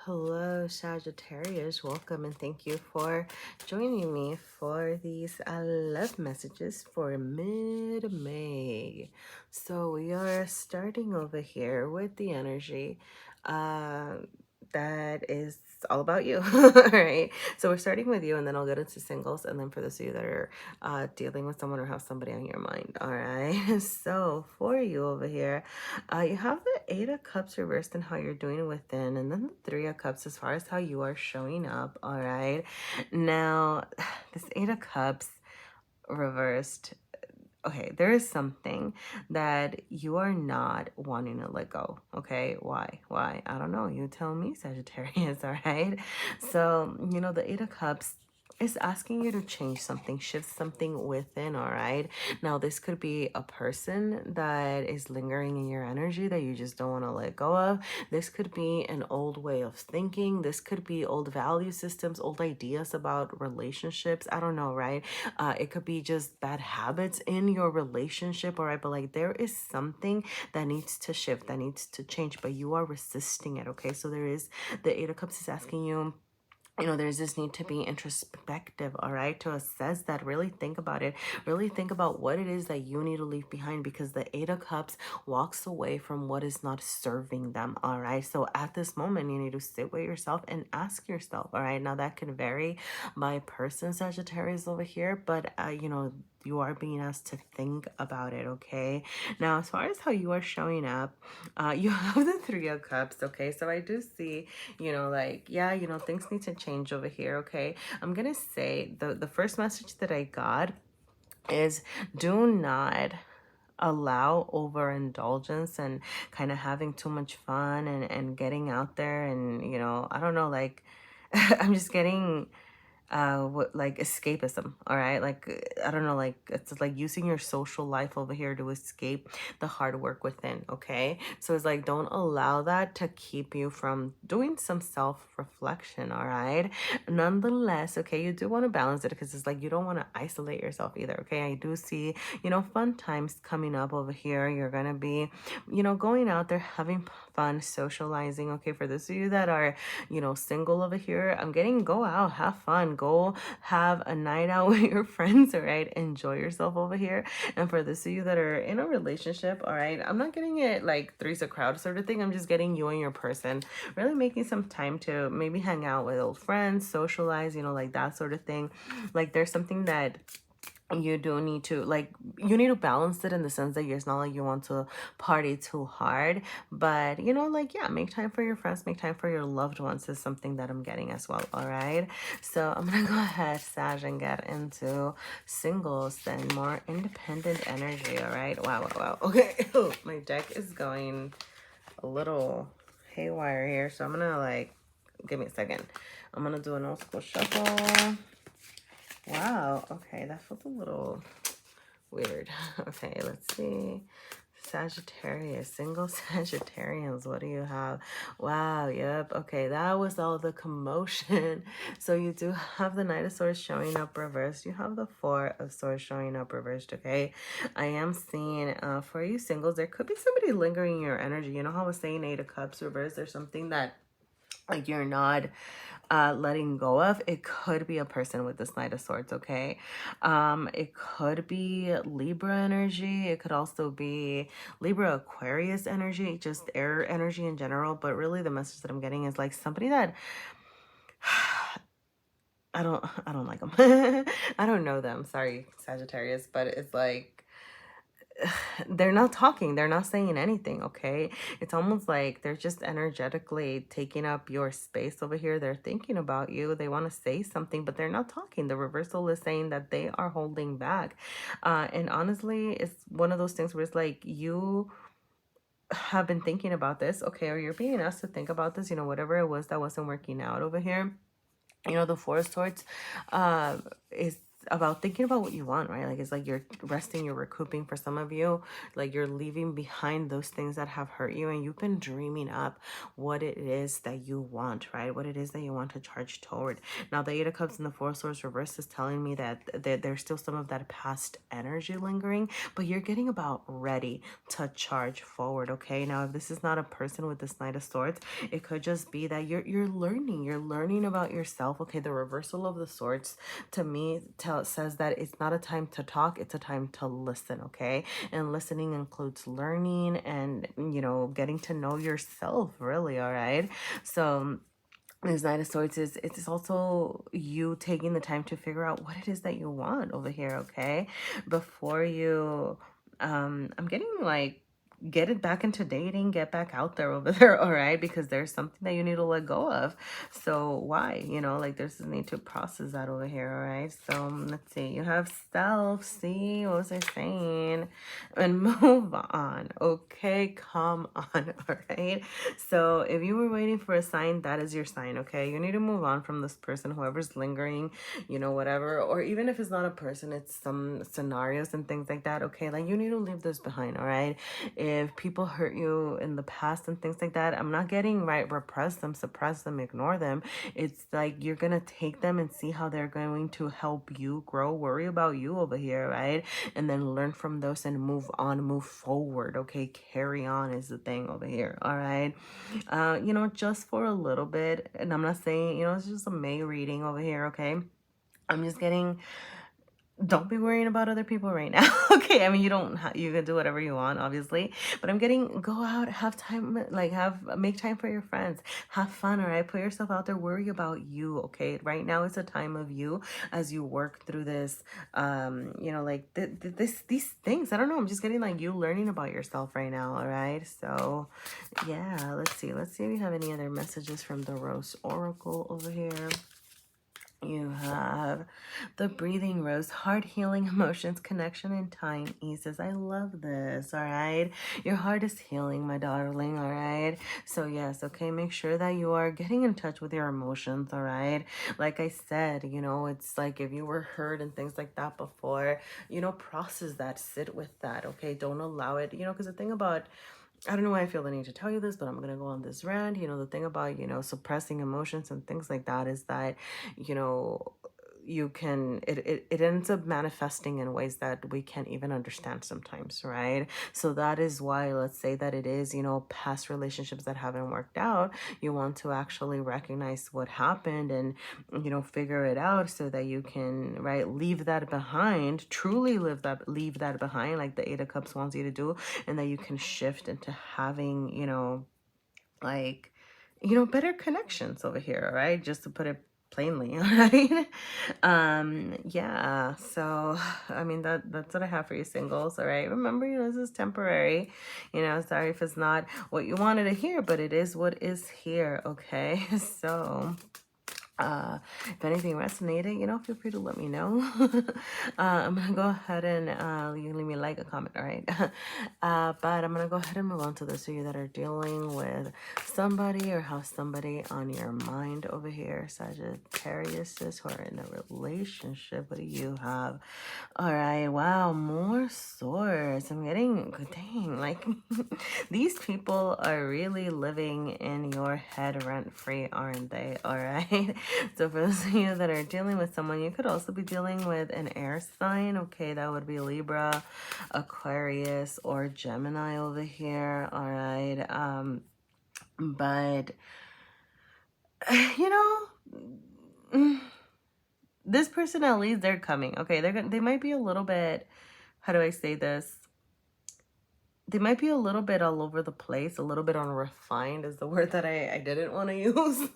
Hello, Sagittarius. Welcome and thank you for joining me for these love messages for mid-May. So we are starting over here with the energy uh, that is all about you, right? So we're starting with you, and then I'll get into singles, and then for those of you that are dealing with someone or have somebody on your mind, all right? So for you over here, you have the Eight of Cups reversed and how you're doing within, and then the Three of Cups as far as how you are showing up, all right? Now, this Eight of Cups reversed, okay, there is something that you are not wanting to let go, okay? Why? I don't know. You tell me, Sagittarius, all right? So, the Eight of Cups is asking you to change something, shift something within, all right? Now, this could be a person that is lingering in your energy that you just don't want to let go of. This could be an old way of thinking. This could be old value systems, old ideas about relationships. I don't know, right? It could be just bad habits in your relationship, all right? But like there is something that needs to shift, that needs to change, but you are resisting it, okay? So there is the Eight of Cups is asking you, there's this need to be introspective, all right, to assess that, really think about it, really think about what it is that you need to leave behind, because the Eight of Cups walks away from what is not serving them, all right? So at this moment, you need to sit with yourself and ask yourself, all right? Now that can vary by person, Sagittarius over here, but, you are being asked to think about it, okay? Now, as far as how you are showing up, you have the Three of Cups, okay? So I do see, things need to change over here, okay? I'm gonna say the first message that I got is, do not allow overindulgence and kind of having too much fun and getting out there, and I don't know, like I'm just getting what, like escapism, all right? Like I don't know, like it's like using your social life over here to escape the hard work within, okay? So it's like, don't allow that to keep you from doing some self-reflection, all right? Nonetheless, okay, you do want to balance it, because it's like you don't want to isolate yourself either, okay? I do see, fun times coming up over here. You're gonna be, going out there, having fun, socializing, okay? For those of you that are, single over here, I'm getting, go out, have fun, go have a night out with your friends, all right? Enjoy yourself over here. And for those of you that are in a relationship, all right, I'm not getting it like three's a crowd sort of thing. I'm just getting you and your person really making some time to maybe hang out with old friends, socialize, like that sort of thing. Like there's something that you do need to, like, you need to balance it in the sense that it's not like you want to party too hard, but like, yeah, make time for your friends, make time for your loved ones is something that I'm getting as well, all right? So I'm gonna go ahead, Sag, and get into singles and more independent energy, all right? Wow. Okay. My deck is going a little haywire here, so I'm gonna, like, give me a second. I'm gonna do an old school shuffle. Wow, okay, that felt a little weird. Okay, let's see. Sagittarius, single Sagittarians, what do you have? Wow, yep, okay, that was all the commotion. So you do have the Knight of Swords showing up reversed. You have the Four of Swords showing up reversed, okay? I am seeing, for you singles, there could be somebody lingering in your energy. You know how I was saying Eight of Cups reversed? There's something that, like, you're not letting go of. It could be a person with this Knight of Swords, okay? It could be Libra energy. It could also be Libra Aquarius energy, just air energy in general. But really the message that I'm getting is like somebody that I don't like them. I don't know them. Sorry, Sagittarius, but it's like they're not talking, they're not saying anything, okay? It's almost like they're just energetically taking up your space over here. They're thinking about you, they want to say something, but they're not talking. The reversal is saying that they are holding back, and honestly, it's one of those things where it's like, you have been thinking about this, okay, or you're being asked to think about this, whatever it was that wasn't working out over here. The Four of Swords is about thinking about what you want, right? Like, it's like you're resting, you're recouping. For some of you, like, you're leaving behind those things that have hurt you, and you've been dreaming up what it is that you want, right? What it is that you want to charge toward. Now, the Eight of Cups and the Four of Swords reverse is telling me that there's still some of that past energy lingering, but you're getting about ready to charge forward, okay? Now, if this is not a person with this Knight of Swords, it could just be that you're learning about yourself, okay? The reversal of the swords to me says that it's not a time to talk, it's a time to listen, okay? And listening includes learning and, you know, getting to know yourself, really, all right? So this Knight of Swords is, it's also you taking the time to figure out what it is that you want over here, okay? Before you, I'm getting like, get it back into dating, get back out there over there, all right? Because there's something that you need to let go of. So why? You know, like, there's a need to process that over here, all right? So let's see. You have self. See, what was I saying? And move on, okay? Come on, all right? So if you were waiting for a sign, that is your sign, okay? You need to move on from this person, whoever's lingering, you know, whatever. Or even if it's not a person, it's some scenarios and things like that, okay? Like, you need to leave this behind, all right? If people hurt you in the past and things like that, I'm not getting, right, repress them, suppress them, ignore them. It's like you're gonna take them and see how they're going to help you grow, worry about you over here, right? And then learn from those and move on, move forward, okay? Carry on is the thing over here, all right? You know, just for a little bit, and I'm not saying, you know, it's just a May reading over here, okay? I'm just getting, don't be worrying about other people right now. Okay, I mean, you don't you can do whatever you want, obviously, but I'm getting, go out, have time, like, make time for your friends, have fun, all right? Put yourself out there, worry about you, okay? Right now it's a time of you as you work through this, you know, like, these things. I don't know, I'm just getting like you learning about yourself right now, all right? So yeah, let's see if we have any other messages from the Rose Oracle over here. You have the Breathing Rose, heart healing, emotions, connection, and time eases. I love this, all right? Your heart is healing, my darling, all right? So yes, okay, make sure that you are getting in touch with your emotions, all right? Like I said, you know, it's like if you were hurt and things like that before, you know, process that, sit with that, okay? Don't allow it, you know, because the thing about, I don't know why I feel the need to tell you this, but I'm going to go on this rant. You know, the thing about, you know, suppressing emotions and things like that is that, you know, you can, it ends up manifesting in ways that we can't even understand sometimes, right? So that is why, let's say that it is, you know, past relationships that haven't worked out, you want to actually recognize what happened and, you know, figure it out so that you can, right, leave that behind, truly leave that behind, like the Eight of Cups wants you to do, and that you can shift into having, you know, like, you know, better connections over here, all right? Just to put it plainly, all right? Yeah, so I mean, that's what I have for you singles, all right? Remember, you know, this is temporary. You know, sorry if it's not what you wanted to hear, but it is what is here, okay? So if anything resonated, you know, feel free to let me know. I'm gonna go ahead and you can leave me a like, a comment, all right? But I'm gonna go ahead and move on to those of you that are dealing with somebody or have somebody on your mind over here. Sagittarius who are in a relationship. What do you have? All right, wow, more swords. I'm getting, dang, like, these people are really living in your head rent-free, aren't they? All right. So for those of you that are dealing with someone, you could also be dealing with an air sign. Okay, that would be Libra, Aquarius, or Gemini over here. All right. But you know, this person, at least they're coming. Okay, they might be a little bit, how do I say this? They might be a little bit all over the place, a little bit unrefined is the word that I didn't want to use.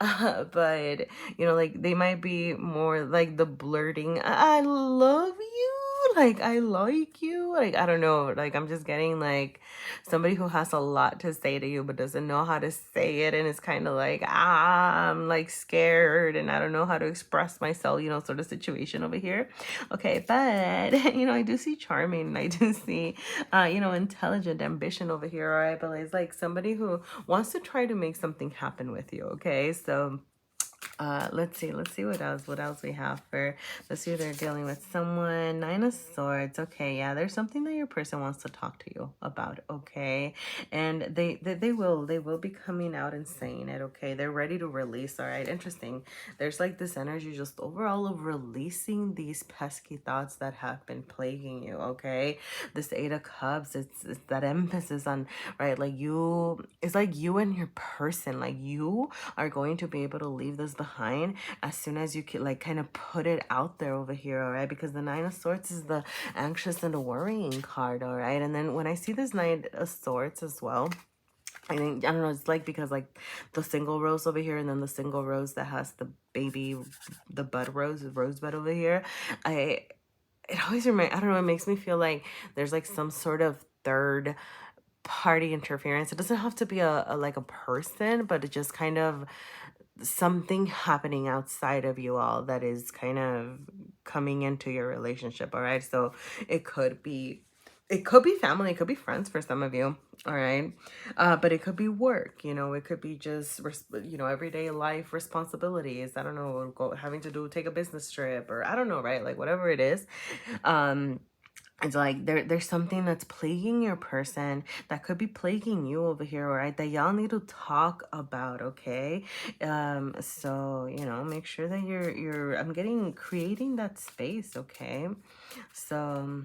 But, you know, like, they might be more like the blurting, I love you, like, I like you. Like, I don't know, like, I'm just getting like somebody who has a lot to say to you but doesn't know how to say it, and it's kind of like, I'm like scared and I don't know how to express myself, you know, sort of situation over here. Okay, but, you know, I do see charming, and I do see you know, intelligent ambition over here, all right? But it's like somebody who wants to try to make something happen with you, okay? So Let's see what else we have for, let's see, they're dealing with someone. Nine of Swords. Okay, yeah, there's something that your person wants to talk to you about, okay? And they will be coming out and saying it, okay? They're ready to release. All right, interesting. There's like this energy just overall of releasing these pesky thoughts that have been plaguing you, okay? This Eight of Cups, it's that emphasis on, right, like you, it's like you and your person, like you are going to be able to leave this behind as soon as you can, like, kind of put it out there over here, all right? Because the Nine of Swords is the anxious and the worrying card, all right? And then when I see this Nine of Swords as well, I think, I don't know, it's like because like the single rose over here and then the single rose that has the baby, the bud rose, the rosebud over here. It always reminds, I don't know, it makes me feel like there's like some sort of third party interference. It doesn't have to be a like a person, but it just kind of something happening outside of you all that is kind of coming into your relationship, all right? So it could be, it could be family, it could be friends for some of you, all right? But it could be work, you know, it could be just, you know, everyday life responsibilities. I don't know, having to do, take a business trip, or I don't know, right? Like whatever it is. It's like there's something that's plaguing your person that could be plaguing you over here, all right? That y'all need to talk about, okay? So, you know, make sure that you're I'm getting creating that space, okay? So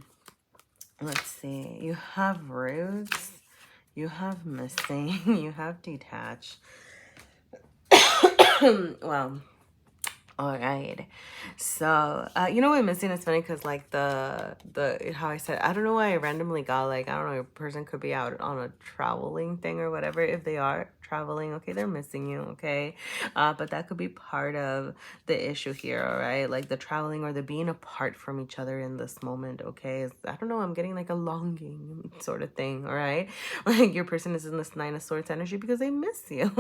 let's see. You have roots, you have missing, you have detached. Well, all right. So, you know what I'm missing is funny because like how I said, I don't know why I randomly got like, I don't know, a person could be out on a traveling thing or whatever. If they are traveling, okay, they're missing you, okay? But that could be part of the issue here, all right? Like the traveling or the being apart from each other in this moment, okay? I don't know, I'm getting like a longing sort of thing, all right? Like your person is in this Nine of Swords energy because they miss you.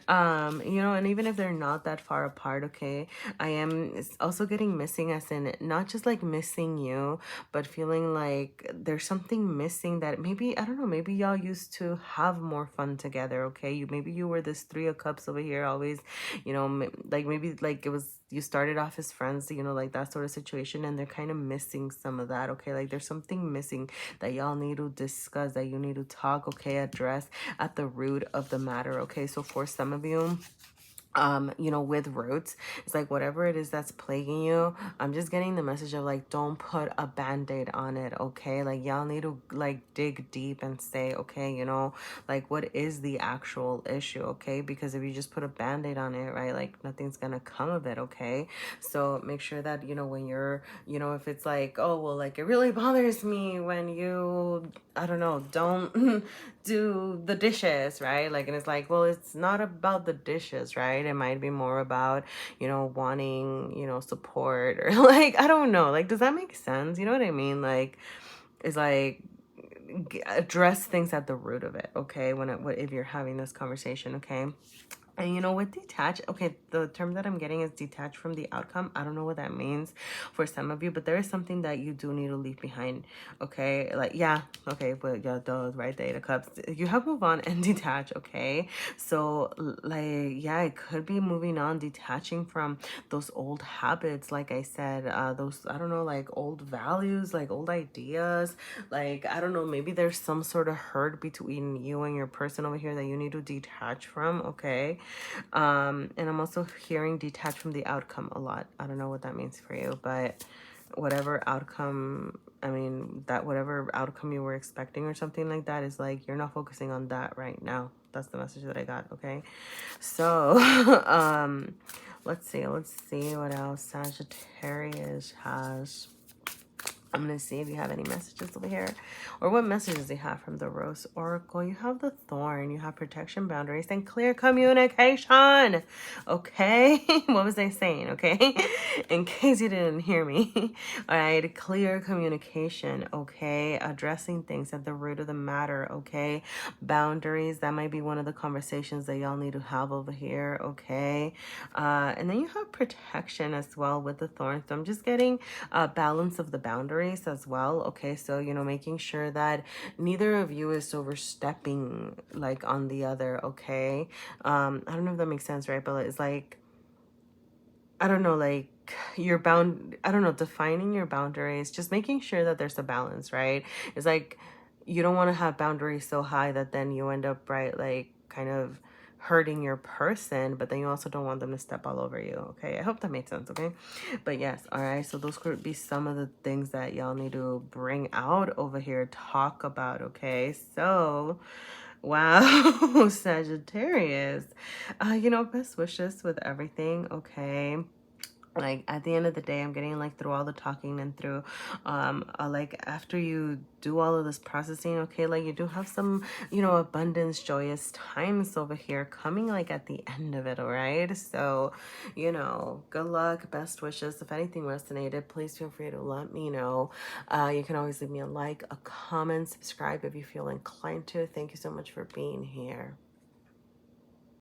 You know, and even if they're not that far apart, okay, I am also getting missing as in not just like missing you, but feeling like there's something missing that maybe, I don't know, maybe y'all used to have more fun together, okay? Maybe you were this Three of Cups over here always, you know, like maybe like it was, you started off as friends, you know, like that sort of situation, and they're kind of missing some of that, okay? Like there's something missing that y'all need to discuss, that you need to talk, okay, address at the root of the matter, okay? So for some of you, you know, with roots, it's like whatever it is that's plaguing you, I'm just getting the message of like, don't put a band-aid on it, okay? Like y'all need to like dig deep and say, okay, you know, like what is the actual issue, okay? Because if you just put a band-aid on it, right, like nothing's gonna come of it, okay? So make sure that, you know, when you're, you know, if it's like, oh well, like it really bothers me when you, I don't know, don't do the dishes, right? Like, and it's like, well, it's not about the dishes, right? It might be more about, you know, wanting, you know, support, or like, I don't know, like, does that make sense? You know what I mean? Like, it's like, address things at the root of it, okay? If you're having this conversation, okay? And you know, with detach, okay, the term that I'm getting is detached from the outcome. I don't know what that means for some of you, but there is something that you do need to leave behind, okay? Like, yeah, okay, but yeah, those, right, the Eight of Cups. You have move on and detach, okay? So, like, yeah, it could be moving on, detaching from those old habits, like I said, those, I don't know, like old values, like old ideas, like, I don't know, maybe there's some sort of hurt between you and your person over here that you need to detach from, okay? And I'm also hearing detach from the outcome a lot. I don't know what that means for you, but whatever outcome, I mean, that whatever outcome you were expecting or something like that is like, you're not focusing on that right now. That's the message that I got, okay? So, let's see what else Sagittarius has. I'm going to see if you have any messages over here, or what messages you have from the Rose Oracle. You have the Thorn, you have protection, boundaries, and clear communication. Okay? What was I saying? Okay? In case you didn't hear me. All right. Clear communication. Okay? Addressing things at the root of the matter. Okay? Boundaries. That might be one of the conversations that y'all need to have over here. Okay? And then you have protection as well with the Thorn. So I'm just getting a balance of the boundaries as well, okay? So, you know, making sure that neither of you is overstepping like on the other, okay? I don't know if that makes sense, right? But it's like, I don't know, like you're bound, I don't know, defining your boundaries, just making sure that there's a balance, right? It's like you don't want to have boundaries so high that then you end up, right, like kind of hurting your person, but then you also don't want them to step all over you. Okay, I hope that made sense. Okay, but yes, all right, so those could be some of the things that y'all need to bring out over here, talk about. Okay, so wow, Sagittarius, best wishes with everything. Okay, like at the end of the day, I'm getting like through all the talking and through like after you do all of this processing, okay, like you do have some, abundance, joyous times over here coming like at the end of it. All right, so good luck, best wishes. If anything resonated, please feel free to let me know. You can always leave me a like, a comment, subscribe if you feel inclined to. Thank you so much for being here.